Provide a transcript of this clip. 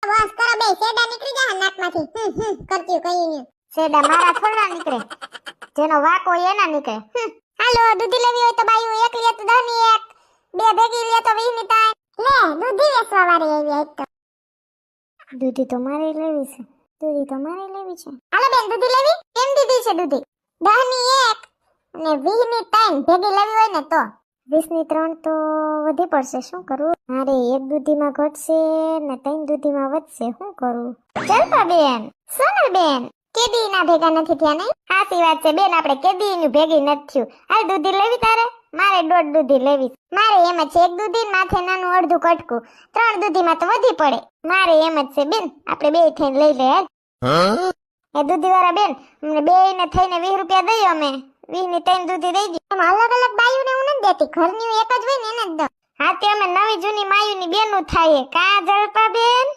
વાસ કરો બે સેડા નીકળી જાય નાકમાંથી કરતી કઈ નહીં સેડા મારા થોડા નીકળે, જેનો વાક હોય એના નીકળે. હાલો દૂધી લેવી હોય તો બાયું એક લે તો 10 ની એક, બે ભેગી લે તો 20 ની ત્રણ. લે દૂધી વેચવા વાળી આવી આજ તો. દૂધી તો મારે લેવી છે, દૂધી તો મારે લેવી છે. હાલો બેન દૂધી લેવી કેમ દીધી છે દૂધી 10 ની એક અને 20 ની ત્રણ ભેગી લેવી હોય ને તો 20 ની 3 તો વધી પડશે, શું કરું? મારે એક દૂધીમાં ઘટશે ને 3 દૂધીમાં વધશે, શું કરું? ચલપા બેન સોનલ બેન કેદી ના ભેગા નથી થયા નહીં? સાચી વાત છે બેન, આપણે કેદી ની ભેગી નથી થયું. હાલ દૂધી લેવી તારે? મારે 1.5 દૂધી લેવી. મારે એમ જ છે એક દૂધી માથે નાનું અડધું કટકું 3 દૂધીમાં તો વધી પડે. મારે એમ જ છે બેન, આપણે બે થઈને લઈ લે. એ દૂધી વાળા બેન અમને બે ને થઈને 20 રૂપિયા દઈએ, અમે 20 ની 3 દૂધી દઈ દી. એમ અલગ અલગ બાયુને હું નથી દેતી, ઘરની એક જ હોય ને એને જ દઉં. હા તે અમે નવી જૂની માયુની બેનું થાય કા જલપા બેન.